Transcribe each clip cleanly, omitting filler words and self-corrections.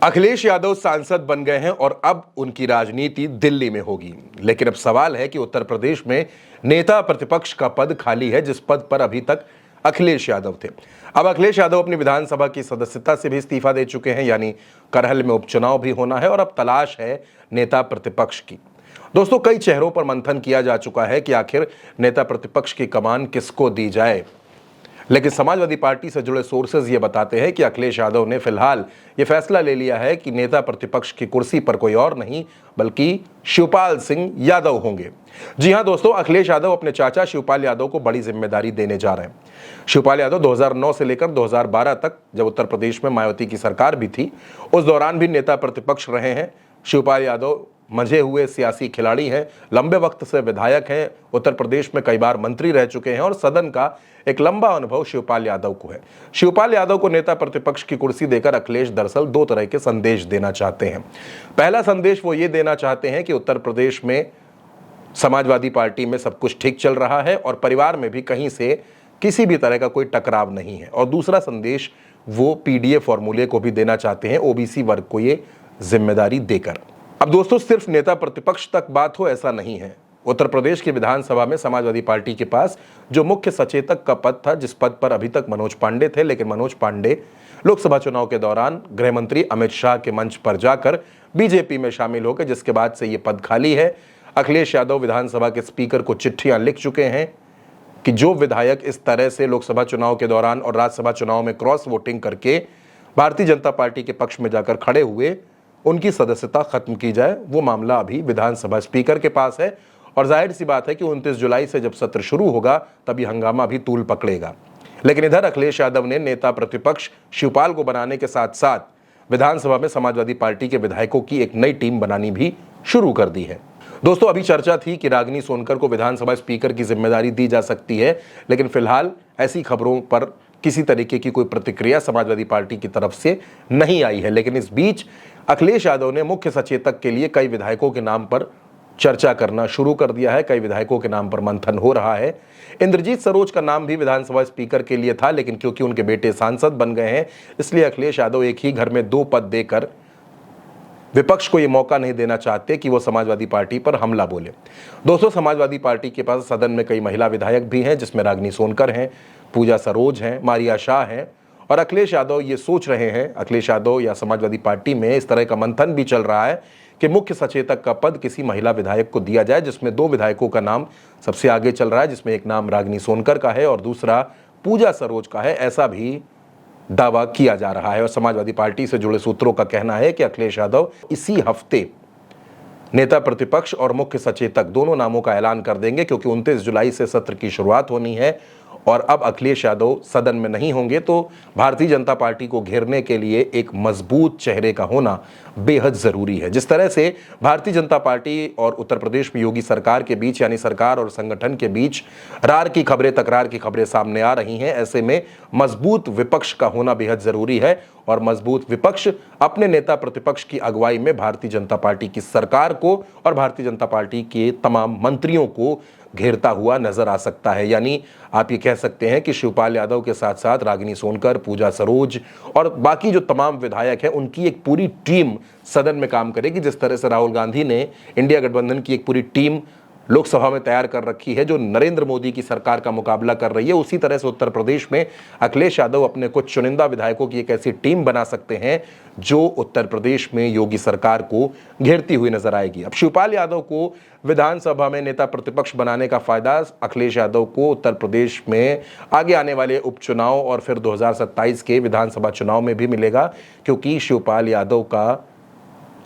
अखिलेश यादव सांसद बन गए हैं और अब उनकी राजनीति दिल्ली में होगी। लेकिन अब सवाल है कि उत्तर प्रदेश में नेता प्रतिपक्ष का पद खाली है, जिस पद पर अभी तक अखिलेश यादव थे। अब अखिलेश यादव अपनी विधानसभा की सदस्यता से भी इस्तीफा दे चुके हैं, यानी करहल में उपचुनाव भी होना है और अब तलाश है नेता प्रतिपक्ष की। दोस्तों, कई चेहरों पर मंथन किया जा चुका है कि आखिर नेता प्रतिपक्ष की कमान किसको दी जाए, लेकिन समाजवादी पार्टी से जुड़े सोर्सेज ये बताते हैं कि अखिलेश यादव ने फिलहाल ये फैसला ले लिया है कि नेता प्रतिपक्ष की कुर्सी पर कोई और नहीं बल्कि शिवपाल सिंह यादव होंगे। जी हां दोस्तों, अखिलेश यादव अपने चाचा शिवपाल यादव को बड़ी जिम्मेदारी देने जा रहे हैं। शिवपाल यादव 2009 से लेकर 2012 तक, जब उत्तर प्रदेश में मायावती की सरकार भी थी, उस दौरान भी नेता प्रतिपक्ष रहे हैं। शिवपाल यादव मंझे हुए सियासी खिलाड़ी हैं, लंबे वक्त से विधायक हैं, उत्तर प्रदेश में कई बार मंत्री रह चुके हैं और सदन का एक लंबा अनुभव शिवपाल यादव को है। शिवपाल यादव को नेता प्रतिपक्ष की कुर्सी देकर अखिलेश दरअसल दो तरह के संदेश देना चाहते हैं। पहला संदेश वो ये देना चाहते हैं कि उत्तर प्रदेश में समाजवादी पार्टी में सब कुछ ठीक चल रहा है और परिवार में भी कहीं से किसी भी तरह का कोई टकराव नहीं है। और दूसरा संदेश वो पीडीए फॉर्मूले को भी देना चाहते हैं, ओबीसी वर्ग को ये जिम्मेदारी देकर। अब दोस्तों, सिर्फ नेता प्रतिपक्ष तक बात हो ऐसा नहीं है। उत्तर प्रदेश की विधानसभा में समाजवादी पार्टी के पास जो मुख्य सचेतक का पद था, जिस पद पर अभी तक मनोज पांडे थे, लेकिन मनोज पांडे लोकसभा चुनाव के दौरान गृह मंत्री अमित शाह के मंच पर जाकर बीजेपी में शामिल हो गए, जिसके बाद से ये पद खाली है। अखिलेश यादव विधानसभा के स्पीकर को चिट्ठियां लिख चुके हैं कि जो विधायक इस तरह से लोकसभा चुनाव के दौरान और राज्यसभा चुनाव में क्रॉस वोटिंग करके भारतीय जनता पार्टी के पक्ष में जाकर खड़े हुए, उनकी सदस्यता खत्म की जाए। वो मामला अभी विधानसभा स्पीकर के पास है और जाहिर सी बात है कि 29 जुलाई से जब सत्र शुरू होगा तब ये हंगामा भी तूल पकड़ेगा। लेकिन इधर अखिलेश यादव ने नेता प्रतिपक्ष शिवपाल को बनाने के साथ साथ विधानसभा में समाजवादी पार्टी के विधायकों की एक नई टीम बनानी भी शुरू कर दी है। दोस्तों, अभी चर्चा थी कि रागिनी सोनकर को विधानसभा स्पीकर की जिम्मेदारी दी जा सकती है, लेकिन फिलहाल ऐसी खबरों पर किसी तरीके की कोई प्रतिक्रिया समाजवादी पार्टी की तरफ से नहीं आई है। लेकिन इस बीच अखिलेश यादव ने मुख्य सचेतक के लिए कई विधायकों के नाम पर चर्चा करना शुरू कर दिया है। कई विधायकों के नाम पर मंथन हो रहा है। इंद्रजीत सरोज का नाम भी विधानसभा स्पीकर के लिए था, लेकिन क्योंकि उनके बेटे सांसद बन गए हैं, इसलिए अखिलेश यादव एक ही घर में दो पद देकर विपक्ष को यह मौका नहीं देना चाहते कि वो समाजवादी पार्टी पर हमला बोले। दोस्तों, समाजवादी पार्टी के पास सदन में कई महिला विधायक भी हैं, जिसमें रागिनी सोनकर हैं, पूजा सरोज हैं, मारिया शाह हैं। और अखिलेश यादव ये सोच रहे हैं, अखिलेश यादव या समाजवादी पार्टी में इस तरह का मंथन भी चल रहा है कि मुख्य सचेतक का पद किसी महिला विधायक को दिया जाए, जिसमें दो विधायकों का नाम सबसे आगे चल रहा है, जिसमें एक नाम रागिनी सोनकर का है और दूसरा पूजा सरोज का है। ऐसा भी दावा किया जा रहा है और समाजवादी पार्टी से जुड़े सूत्रों का कहना है कि अखिलेश यादव इसी हफ्ते नेता प्रतिपक्ष और मुख्य सचेतक दोनों नामों का ऐलान कर देंगे, क्योंकि 29 जुलाई से सत्र की शुरुआत होनी है और अब अखिलेश यादव सदन में नहीं होंगे तो भारतीय जनता पार्टी को घेरने के लिए एक मजबूत चेहरे का होना बेहद जरूरी है। जिस तरह से भारतीय जनता पार्टी और उत्तर प्रदेश में योगी सरकार के बीच, यानी सरकार और संगठन के बीच रार की खबरें, तकरार की खबरें सामने आ रही हैं, ऐसे में मजबूत विपक्ष का होना बेहद जरूरी है। और मजबूत विपक्ष अपने नेता प्रतिपक्ष की अगुवाई में भारतीय जनता पार्टी की सरकार को और भारतीय जनता पार्टी के तमाम मंत्रियों को घेरता हुआ नजर आ सकता है। यानी आप ये कह सकते हैं कि शिवपाल यादव के साथ साथ रागिनी सोनकर, पूजा सरोज और बाकी जो तमाम विधायक हैं, उनकी एक पूरी टीम सदन में काम करेगी। जिस तरह से राहुल गांधी ने इंडिया गठबंधन की एक पूरी टीम लोकसभा में तैयार कर रखी है जो नरेंद्र मोदी की सरकार का मुकाबला कर रही है, उसी तरह से उत्तर प्रदेश में अखिलेश यादव अपने कुछ चुनिंदा विधायकों की एक ऐसी टीम बना सकते हैं जो उत्तर प्रदेश में योगी सरकार को घेरती हुई नजर आएगी। अब शिवपाल यादव को विधानसभा में नेता प्रतिपक्ष बनाने का फायदा अखिलेश यादव को उत्तर प्रदेश में आगे आने वाले उपचुनाव और फिर 2027 के विधानसभा चुनाव में भी मिलेगा, क्योंकि शिवपाल यादव का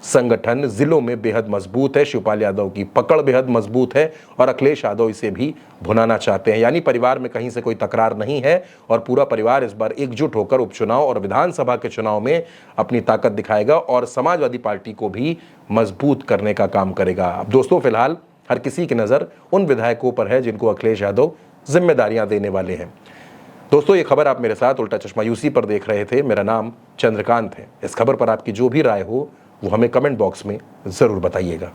संगठन जिलों में बेहद मजबूत है, शिवपाल यादव की पकड़ बेहद मजबूत है और अखिलेश यादव इसे भी भुनाना चाहते हैं। यानी परिवार में कहीं से कोई तकरार नहीं है और पूरा परिवार इस बार एकजुट होकर उपचुनाव और विधानसभा के चुनाव में अपनी ताकत दिखाएगा और समाजवादी पार्टी को भी मजबूत करने का काम करेगा। अब दोस्तों, फिलहाल हर किसी की नज़र उन विधायकों पर है जिनको अखिलेश यादव जिम्मेदारियां देने वाले हैं। दोस्तों, ये खबर आप मेरे साथ उल्टा चश्मा यूसी पर देख रहे थे। मेरा नाम चंद्रकांत है। इस खबर पर आपकी जो भी राय हो वो हमें कमेंट बॉक्स में ज़रूर बताइएगा।